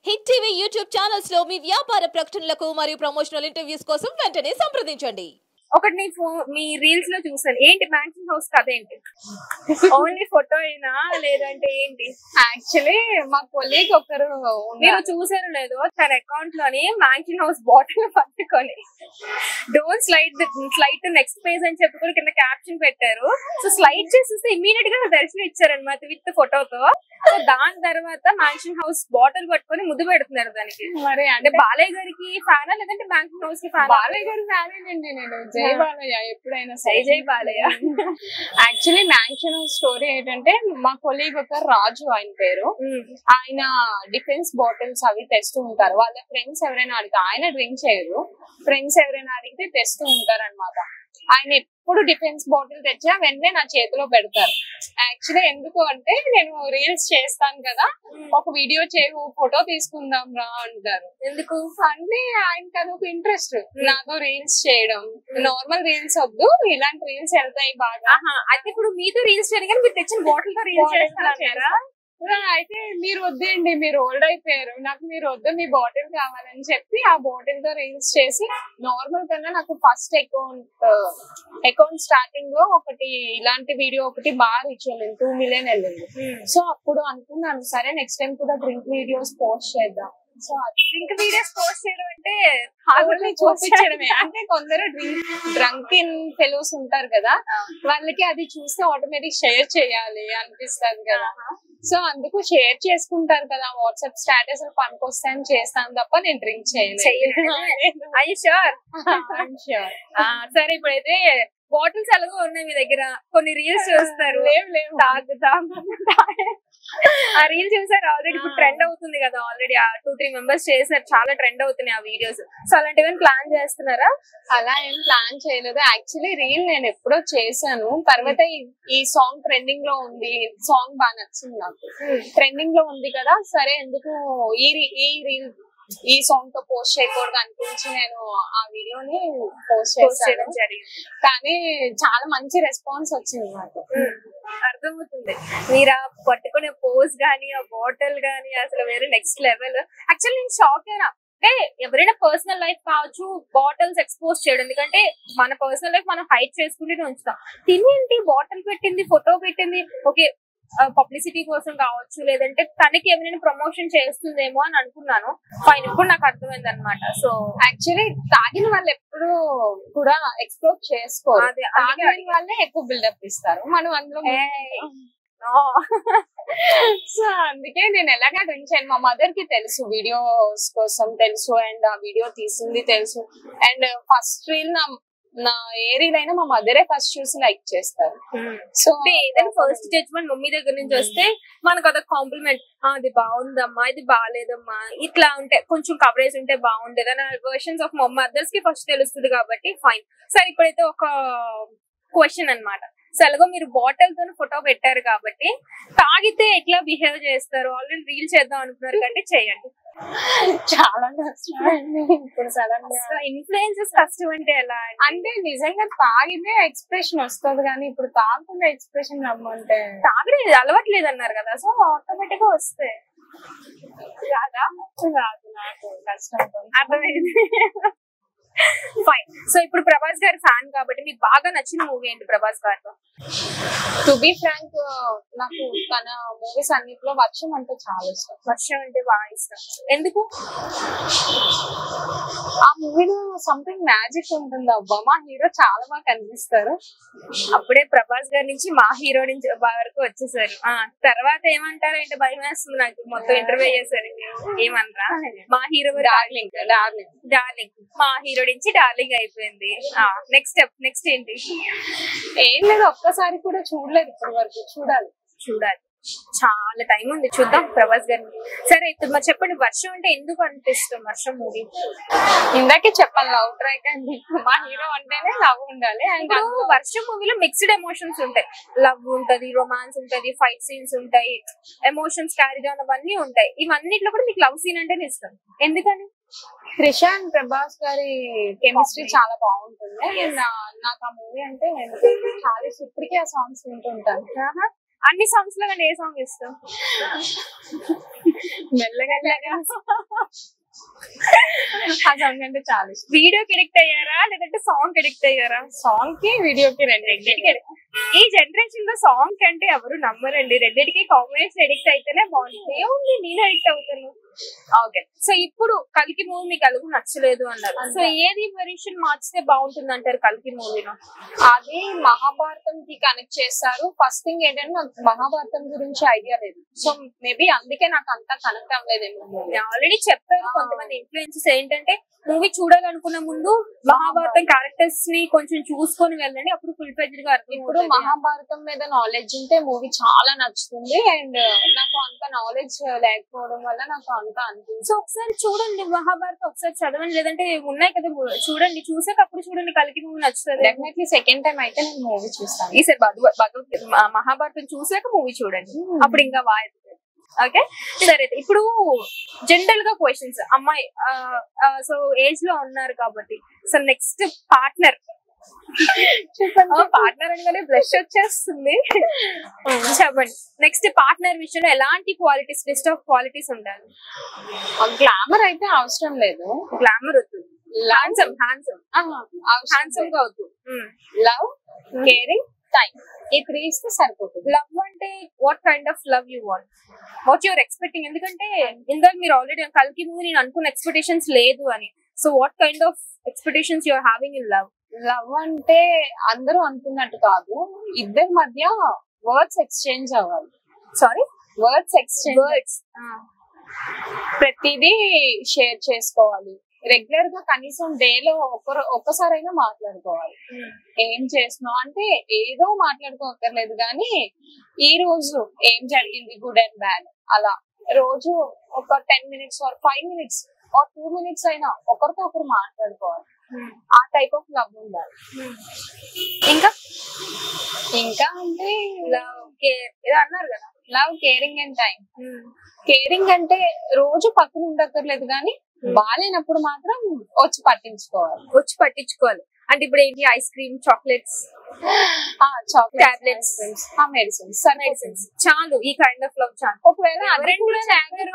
Hit TV YouTube channels లో మీ వ్యాపార ప్రకటనలకు మరియు ప్రమోషనల్ ఇంటర్వ్యూస్ కోసం వెంటనే సంప్రదించండి. ఒకటి మీ రీల్స్ లో చూసాను. ఏంటి మ్యాన్షన్ హౌస్ కథ ఏంటి? ఓన్లీ ఫోటో అయినా లేదంటే ఏంటి? యాక్చువల్లీ మా కొలీగ్ ఒకరు మీరు చూసారు లేదో, తన అకౌంట్ లోని మ్యాన్షన్ హౌస్ బాటిల్ పట్టుకొని don't slide to next page అని చెప్పి కూడా కింద క్యాప్షన్ పెట్టారు. సో స్లైడ్ చేసేస్తే ఇమీడియట్ గా దర్శనం ఇచ్చారనమాట విత్ ఫోటోతో. సో దాని తర్వాత మ్యాన్షన్ హౌస్ బాటిల్ పట్టుకొని ముద్దు పెడుతున్నారు దానికి. మరి అంటే బాలయ్య గారికి ఫ్యానా లేదంటే మ్యాన్షన్ హౌస్ కి ఫ్యానా? బాలయ్య గారు ఫ్యానేనండి నేను. జై బాలయ్య ఎప్పుడైనా జై Balayya. Actually mansion house story ఏంటంటే, మా కొలీగ్ ఒక రాజు ఆయన పేరు. ఆయన డిఫెన్స్ బాటిల్స్ అవి తెస్తూ ఉంటారు. వాళ్ళ ఫ్రెండ్స్ ఎవరైనా అడిగితే, ఆయన డ్రింక్ చేయరు, ఫ్రెండ్స్ ఎవరైనా అడిగితే తెస్తూ ఉంటారు అనమాట. ఆయన ఎప్పుడు డిఫెన్స్ బాటిల్ తెచ్చా వెంటనే నా చేతిలో పెడతారు. యాక్చువల్లీ ఎందుకు అంటే, నేను రీల్స్ చేస్తాను కదా, ఒక వీడియో చేయు, ఫోటో తీసుకుందాం రా అంటారు. ఎందుకు అంటే ఆయనకి అదొక ఇంట్రెస్ట్, నాతో రీల్స్ చేయడం. నార్మల్ రీల్స్ వద్దు, ఇలాంటి రీల్స్ వెళ్తాయి బాగా. అయితే ఇప్పుడు మీతో రీల్స్ చేయడం, మీరు తెచ్చిన బాటిల్ తో రీల్స్ చేస్తారా? అయితే మీరు వద్దండి, మీరు ఓల్డ్ అయిపోయారు, నాకు మీరు వద్దు, మీ బాటిల్ కావాలని చెప్పి ఆ బాటిల్ తో రీల్స్ చేసి, నార్మల్ కన్నా నాకు ఫస్ట్ అకౌంట్ స్టార్టింగ్ లో ఒకటి ఇలాంటి వీడియో ఒకటి బాగా రీచ్ వెళ్ళింది, 2 million వెళ్ళింది. సో అప్పుడు అనుకున్నాను, సరే నెక్స్ట్ టైం కూడా డ్రింక్ వీడియోస్ పోస్ట్ చేద్దాం. సో డ్రింక్ వీడియోస్ పోస్ట్ చేయడం అంటే చూపించడమే. అంటే కొందరు డ్రంక్ ఇన్ ఫెలోస్ ఉంటారు కదా, వాళ్ళకి అది చూస్తే ఆటోమేటిక్ షేర్ చేయాలి అనిపిస్తుంది కదా. సో అందుకు షేర్ చేసుకుంటారు కదా, వాట్సాప్ స్టేటస్ పనికొస్తాయని చేస్తాను తప్ప నేను డ్రింక్ చేయలేదు. సరే, ఇప్పుడైతే బాటిల్స్ ఎలాగో ఉన్నాయి మీ దగ్గర, కొన్ని రీల్స్ చూస్తారు. ఆ రీల్ చూసారు ఆల్రెడీ, ఇప్పుడు ట్రెండ్ అవుతుంది కదా. ఆల్రెడీ 2-3 మెంబర్స్ చేశారు, చాలా ట్రెండ్ అవుతున్నాయి ఆ వీడియోస్. సో అలాంటివి ప్లాన్ చేస్తున్నారా? అలా ఏం ప్లాన్ చేయలేదు. యాక్చువల్లీ రీల్ నేను ఎప్పుడో చేశాను, తర్వాత ఈ సాంగ్ ట్రెండింగ్ లో ఉంది, సాంగ్ బాగా నచ్చింది నాకు, ట్రెండింగ్ లో ఉంది కదా, సరే ఎందుకు ఈ రీల్ ఈ సాంగ్ తో పోస్ట్ చేయకూడదు అనిపించి నేను ఆ వీడియోని పోస్ట్ చేయడం జరిగింది. కానీ చాలా మంచి రెస్పాన్స్ వచ్చింది నాకు. అర్థమవుతుంది, మీరు ఆ పట్టుకునే పోజ్ గానీ, ఆ బాటిల్ గానీ అసలు వేరే నెక్స్ట్ లెవెల్. యాక్చువల్లీ నేను షాక్ అయినా. అంటే ఎవరైనా పర్సనల్ లైఫ్ కావచ్చు, బాటిల్స్ ఎక్స్పోజ్ చేయడం, ఎందుకంటే మన పర్సనల్ లైఫ్ మనం హైడ్ చేసుకుంటూనే ఉంచుతాం. తినేంటి బాటిల్ పెట్టింది, ఫోటో పెట్టింది, ఓకే పబ్లిసిటీ కోసం కావచ్చు, లేదంటే తనకి ఎవరైనా ప్రమోషన్ చేస్తుందేమో అని అనుకున్నాను. ఫైన్, ఇప్పుడు నాకు అర్థమైంది అనమాట. సో యాక్చువల్లీ తాగిన వాళ్ళు ఎప్పుడు కూడా ఎక్స్ప్లోర్ చేసుకోరు, తాగిన వాళ్ళే ఎక్కువ బిల్డప్ ఇస్తారు. మనం అందులో సో అందుకే నేను ఎలాగా డ్రింక్ చేయను. మా మదర్ కి తెలుసు, వీడియోస్ కోసం తెలుసు, అండ్ ఆ వీడియో తీసింది తెలుసు. అండ్ ఫస్ట్ రీల్ నా ఏ రీల్ అయినా మా మదరే ఫస్ట్ చూసి లైక్ చేస్తారు. సో ఏదైనా ఫస్ట్ జడ్జ్మెంట్ మమ్మీ దగ్గర నుంచి వస్తే మనకు అదొక కాంప్లిమెంట్, అది బాగుందమ్మా, ఇది బాగాలేదమ్మా, ఇట్లా ఉంటే కొంచెం కవరేజ్ ఉంటే బాగుండేది అని వర్షన్స్ ఆఫ్ మదర్స్ కి ఫస్ట్ తెలుస్తుంది కాబట్టి ఫైన్. సరే, ఇప్పుడైతే ఒక క్వశ్చన్ అన్నమాట. సలగో మీరు బాటిల్ తో ఫోటో పెట్టారు కాబట్టి తాగితే ఎట్లా బిహేవ్ చేస్తారు? ఆల్రెడీ రీల్ చేద్దాం అనుకున్నారు కాబట్టి చేయండి. చాలా కష్టం ఇప్పుడు సడన్ గా ఇన్ఫ్లుయెన్సెస్ కష్టం అంటే ఎలా అంటే, నిజంగా తాగితే ఎక్స్ప్రెషన్ వస్తుంది, కానీ ఇప్పుడు తాగకుండా ఎక్స్ప్రెషన్ రమ్మంటే తాగడం అలవాట్లేదు అన్నారు కదా, సో ఆటోమేటిక్ గా వస్తాయి. రాదా? రాదు, నాకు కష్టం. అర్థమైంది. ఫైన్. సో ఇప్పుడు ప్రభాస్ గారి ఫ్యాన్ కాబట్టి మీకు బాగా నచ్చిన మూవీ ఏంటి ప్రభాస్ గారిలో? టు బి ఫ్రాంక్, నాకు తన మూవీస్ అన్నిట్లో వర్షం అంటే చాలా ఇష్టం. వర్షం అంటే బాగా ఇష్టం. ఎందుకు? ఆ మూవీలో సంథింగ్ మ్యాజిక్ ఉంటుంది అబ్బా. మా హీరో చాలా బాగా కనిపిస్తారు. అప్పుడే ప్రభాస్ గారి నుంచి మా హీరో నుంచి వరకు వచ్చేసారు. తర్వాత ఏమంటారు అంటే భయం వేస్తుంది నాకు. మొత్తం ఇంటర్వ్యూ చేశారు, ఏమనరా? మా హీరో డార్లింగ్ డార్లింగ్ డార్లింగ్, మా హీరో నుంచి డార్లింగ్ అయిపోయింది. నెక్స్ట్ ఏంటి? ఏం లేదు, ఒక్కసారి కూడా చూడలేదు ఇప్పటి వరకు. చూడాలి, చాలా టైం ఉంది, చూద్దాం ప్రభాస్ గారిని. సరే, మరి చెప్పండి, వర్షం అంటే ఎందుకు అనిపిస్తాం వర్షం మూవీ? ఇందాకే చెప్పాను, లవ్ ట్రాక్ అని. మా హీరో అంటేనే లవ్ ఉండాలి. అండ్ వర్షం మూవీలో మిక్స్డ్ ఎమోషన్స్ ఉంటాయి. లవ్ ఉంటది, రొమాన్స్ ఉంటది, ఫైట్ సీన్స్ ఉంటాయి, ఎమోషన్స్ క్యారీ డౌన్ అవన్నీ ఉంటాయి. ఇవన్నిట్లో కూడా మీకు లవ్ సీన్ అంటేనే ఇష్టం, ఎందుకని? త్రిష అండ్ ప్రభాస్ గారి కెమిస్ట్రీ చాలా బాగుంటుంది. అండ్ నాకు ఆ మూవీ అంటే నేను చాలా ఇప్పటికీ ఆ సాంగ్స్ వింటుంటాను. అన్ని సాంగ్స్ లో ఏ సాంగ్ ఇష్టం? మెల్లగా ఆ సాంగ్ అంటే చాలా ఇష్టం. వీడియోకి ఎడిక్ట్ అయ్యారా లేదంటే సాంగ్ ఎడిక్ట్ అయ్యారా? సాంగ్ కి వీడియోకి రెండింటికి. ఈ జనరేషన్ లో సాంగ్ కంటే ఎవరు నమ్మరండి, రెండింటికి కాంబినేషన్ ఎడిక్ట్ అయితేనే బాగుంటుంది. ఏముంది, నేను ఎడిక్ట్ అవుతాను. ఓకే, సో ఇప్పుడు కల్కి మూవీ మీకు అలుగు నచ్చలేదు అన్నారు. సో ఏది వెర్షన్ మార్చితే బాగుంటుంది అంటారు కల్కి మూవీలో? అది మహాభారతం కి కనెక్ట్ చేస్తారు. ఫస్ట్ థింగ్ ఏంటంటే నాకు మహాభారతం గురించి ఐడియా లేదు, సో మేబీ అందుకే నాకు అంతా కనెక్ట్ అవ్వలేదేమో. ఆల్రెడీ చెప్పారు కొంతమంది ఇన్ఫ్లుయెన్సెస్ ఏంటంటే మూవీ చూడాలనుకున్న ముందు మహాభారతం క్యారెక్టర్స్ ని కొంచెం చూసుకొని వెళ్ళండి, అప్పుడు ఫుల్ ఫ్లెడ్జ్డ్ గా అర్థం. ఇప్పుడు మహాభారతం మీద నాలెడ్జ్ ఉంటే మూవీ చాలా నచ్చుతుంది. అండ్ నాకు అంత నాలెడ్జ్ లేకపోవడం వల్ల నాకు అంత అనిపించింది. సో ఒకసారి చూడండి మహాభారతం, ఒకసారి చదవండి, లేదంటే ఉన్నాయి కదా చూడండి, చూసాక అప్పుడు చూడండి కల్కి మూవీ నచ్చుతుంది. డెఫినెట్లీ సెకండ్ టైం అయితే నేను మూవీ చూస్తాను. ఈసారి భగవద్గీత మహాభారతం చూసాక మూవీ చూడండి, అప్పుడు ఇంకా బాగా. ఓకే, సరే. ఇప్పుడు జనరల్ గా క్వశ్చన్స్, అమ్మాయి సో ఏజ్ లో ఉన్నారు కాబట్టి, సో నెక్స్ట్ పార్ట్నర్ అనగానే బ్లష్ వచ్చేస్తుంది. చెప్పండి, నెక్స్ట్ పార్ట్నర్ విషయంలో ఎలాంటి క్వాలిటీస్, లిస్ట్ ఆఫ్ క్వాలిటీస్ ఉండాలి? గ్లామర్ అయితే అవసరం లేదు. గ్లామర్ వద్దు, హ్యాండ్సమ్ గా వద్దు. లవ్, కేరింగ్, టైం, ఈ 3 ఇస్తే సరిపోతుంది. లవ్ అంటే what kind of love you want, what your expecting? ఎందుకంటే ఇందాక మీరు ఆల్రెడీ కల్కి మూవీ నేను అనుకున్న ఎక్స్పెక్టేషన్స్ లేదు అని, so what kind of expectations your having in love? Love అంటే అందరూ అనుకున్నట్టు కాదు, ఇద్దరి మధ్య వర్డ్స్ ఎక్స్చేంజ్ అవ్వాలి. సారీ, వర్డ్స్ ఎక్స్చేంజ్, ప్రతిదీ షేర్ చేసుకోవాలి. రెగ్యులర్ గా కనీసం డేలో ఒక్కసారైనా మాట్లాడుకోవాలి. ఏం చేస్తున్నావు అంటే ఏదో మాట్లాడుకోకర్లేదు, కానీ ఈ రోజు ఏం జరిగింది, గుడ్ అండ్ బ్యాడ్, అలా రోజు ఒక 10 minutes or 5 minutes or 2 minutes అయినా ఒకరితో ఒకరు మాట్లాడుకోవాలి. ఆ టైప్ ఆఫ్ లవ్ ఉండాలి. ఇంకా ఇంకా అంటే లవ్, కేర్ ఏదో అన్నారు కదా, love, caring and time. Caring అంటే రోజు పక్కన ఉండక్కర్లేదు, కానీ బాగాలేనప్పుడు మాత్రం వచ్చి పట్టించుకోవాలి. అంటే ఇప్పుడు ఏంటి, ice cream, chocolates, tablets, medicines చాలు, ఈ కైండ్ ఆఫ్ లవ్ చాలు. ఒకవేళ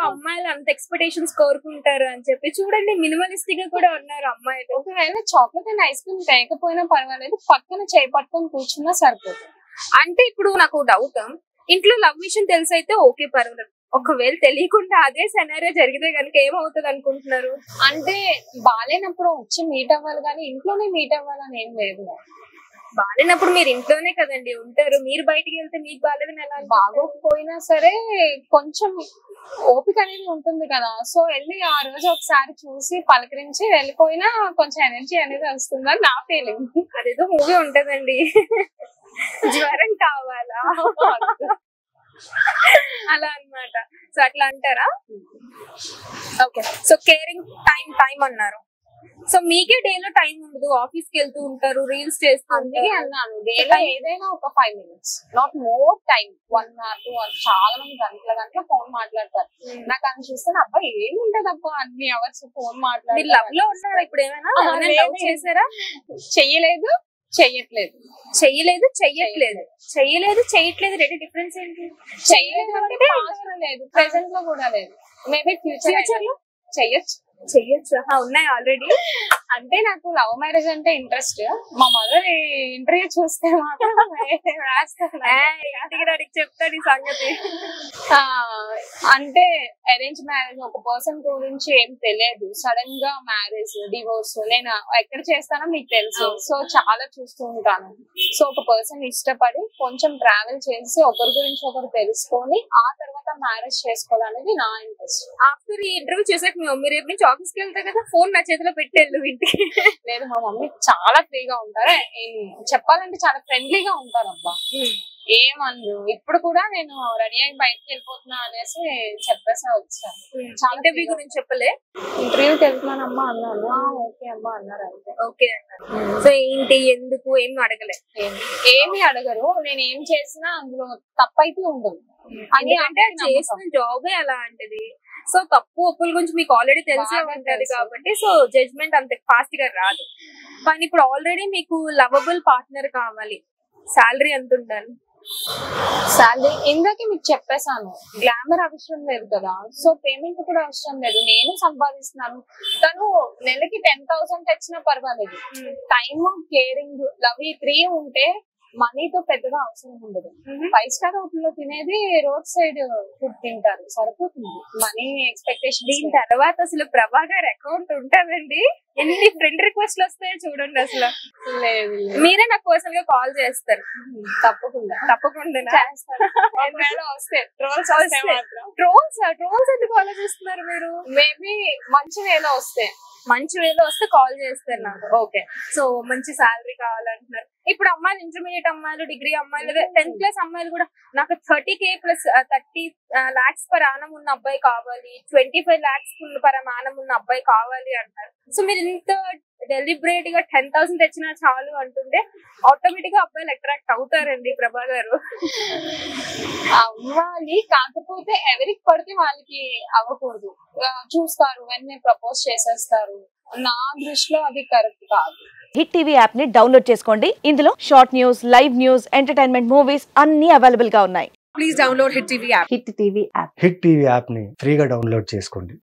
అమ్మాయిలు అంత ఎక్స్పెక్టేషన్స్ కోరుకుంటారు అని చెప్పి చూడండి, మినిమలిస్టిక్ గా కూడా ఉన్నారు అమ్మాయిలు. ఒకవేళ చాక్లెట్ అండ్ ఐస్ క్రీమ్ తేకపోయినా పర్వాలేదు, పక్కన చేయి పట్టుకొని కూర్చున్నా సరిపోతుంది. అంటే ఇప్పుడు నాకు డౌట్, ఇంట్లో లవ్ విషయం తెలిసి అయితే ఓకే పర్వాలేదు, ఒకవేళ తెలియకుండా అదే సెనారియో జరిగితే కనుక ఏమవుతుంది అనుకుంటున్నారు? అంటే బాగాలేనప్పుడు వచ్చి మీట్ అవ్వాలి, కానీ ఇంట్లోనే మీట్ అవ్వాలని ఏం లేదు. బాగాలేనప్పుడు మీరు ఇంట్లోనే కదండి ఉంటారు, మీరు బయటికి వెళ్తే మీకు బాగాలేదని ఎలా? బాగోకపోయినా సరే కొంచెం ఓపిక అనేది ఉంటుంది కదా, సో వెళ్ళి ఆ రోజు ఒకసారి చూసి పలకరించి వెళ్ళిపోయినా కొంచెం ఎనర్జీ అనేది వస్తుందని నా ఫీలింగ్. అదేదో మూవీ ఉంటదండి, జ్వరం కావాలా అలా అన్నమాట. సో అట్లా అంటారా? ఓకే, సో కేరింగ్, టైం అన్నారు. సో మీకే డేలో టైం ఉండదు, ఆఫీస్ కి వెళ్తూ ఉంటారు, రీల్స్ చేస్తూ. అందుకే అన్నాను, డేలో ఏదైనా ఒక 5 minutes, not more time, 1 or 2 hours. చాలా మంది గంటల ఫోన్ మాట్లాడతారు. నాకు అని చూస్తే అబ్బా ఏముంటది అబ్బా అన్ని అవర్స్ ఫోన్ మాట్లాడి. లవ్ లో ఉన్నారా ఇప్పుడు? ఏమైనా లవ్ చేసారా? చెయ్యట్లేదు రెండు డిఫరెన్స్ ఏంటి? చెయ్యలేదు అంటే లేదు, ప్రెసెంట్ లో కూడా లేదు, మేబీ ఫ్యూచర్ లో చెయ్యొచ్చు. ఉన్నాయి ఆల్రెడీ. అంటే నాకు లవ్ మ్యారేజ్ అంటే ఇంట్రెస్ట్. మా మదర్ ఇంటర్వ్యూ చూస్తే మాత్రం చెప్తాడు ఈ సంగతి. అంటే అరేంజ్ మ్యారేజ్, ఒక పర్సన్ గురించి ఏం తెలియదు, సడన్ గా మ్యారేజ్, డివోర్స్, నేను ఎక్కడ చేస్తానో మీకు తెలుసు. సో చాలా చూస్తూ ఉంటాను. సో ఒక పర్సన్ ఇష్టపడి కొంచెం ట్రావెల్ చేసి ఒకరి గురించి ఒకరు తెలుసుకొని ఆ తర్వాత మ్యారేజ్ చేసుకోవాలనేది నా ఇంట్రెస్ట్. ఆఫ్టర్ ఈ ఇంటర్వ్యూ చేసాక మీ మమ్మీ రేపు నుంచి ఆఫీస్ కి వెళ్తా కదా, ఫోన్ నా చేతిలో పెట్టేళ్ళు ఇంటికి? లేదు, మా మమ్మీ చాలా ఫ్రీగా ఉంటారు, చెప్పాలంటే చాలా ఫ్రెండ్లీగా ఉంటారు. అబ్బా ఏమన్నారు, ఇప్పుడు కూడా నేను రెడీ అయ్యి బయటకు వెళ్ళిపోతున్నా అనేసి చెప్పేసా వచ్చాను. చాలా ఇంటర్వ్యూ గురించి చెప్పలే? ఇంటర్వ్యూకి వెళ్తున్నానమ్మా అన్నాను. ఓకే అమ్మా అన్నారు. అంతే, ఓకే అన్నారు. సో ఏంటి, ఎందుకు, ఏమి అడగలే? ఏమి అడగరు, నేను ఏం చేసినా అందులో తప్పైతే ఉండదు. అంటే చేసిన జాబే అలాంటిది. సో తప్పు ఒప్పుల గురించి మీకు ఆల్రెడీ తెలిసే ఉంటది కాబట్టి సో జడ్జ్మెంట్ అంత ఫాస్ట్ గా రాదు. కానీ ఇప్పుడు ఆల్రెడీ మీకు లవబుల్ పార్ట్నర్ కావాలి, శాలరీ ఎంత ఉండాలి? శాలరీ ఇందాకే మీకు చెప్పేశాను, గ్లామర్ అవసరం లేదు కదా, సో పేమెంట్ కూడా అవసరం లేదు, నేను సంపాదిస్తున్నాను. తను నెలకి 10,000 తెచ్చినా పర్వాలేదు. టైమ్, కేరింగ్, లవ్ ఈ 3 ఉంటే మనీతో పెద్దగా అవసరం ఉండదు. 5 స్టార్ హోటల్ లో తినేది రోడ్ సైడ్ ఫుడ్ తింటారు, సరిపోతుంది. Money expectation. దీని తర్వాత అసలు ప్రభాకర్ అకౌంట్ ఉంటుందండి, ఎన్ని ఫ్రెండ్ రిక్వెస్ట్లు వస్తాయో చూడండి. అసలు లేదు, మీరే నాకు పర్సనల్ గా కాల్ చేస్తారు. తప్పకుండా చేస్తారు. ఒకవేళ వస్తే ట్రోల్స్ వస్తే మాత్రం. ట్రోల్స్ ఎందుకు ఆలోచిస్తున్నారు మీరు? మేబీ మంచి వేలో వస్తే, మంచి వేలో వస్తే కాల్ చేస్తారు నాకు. ఓకే, సో మంచి శాలరీ కావాలంటున్నారు. ఇప్పుడు అమ్మాయిలు, ఇంటర్మీడియట్ అమ్మాయిలు, డిగ్రీ అమ్మాయిలు, 10th క్లాస్ అమ్మాయిలు కూడా నాకు 30K plus 30 lakhs per annum ఉన్న అబ్బాయి కావాలి, 25 lakhs per annum ఉన్న అబ్బాయి కావాలి అంటారు. సో మీరు ఇంత డెలిబరేట్ గా 10,000 తెచ్చినా చాలు అంటుంటే ఆటోమేటిక్ గా అబ్బాయిలు అట్రాక్ట్ అవుతారండి ప్రభా గారు. అవ్వాలి, కాకపోతే ఎవరికి పడితే వాళ్ళకి అవ్వకూడదు. చూస్తారు, వెంటనే ప్రపోజ్ చేసేస్తారు. నా దృష్టిలో అది కరెక్ట్ కాదు. హిట్ టీవీ యాప్ ని డౌన్లోడ్ చేసుకోండి. ఇందులో short news, live news, entertainment movies అన్ని అవైలబుల్ గా ఉన్నాయి. Please download Hit TV app. Hit TV app. Hit TV యాప్ని ఫ్రీగా డౌన్లోడ్ చేసుకోండి.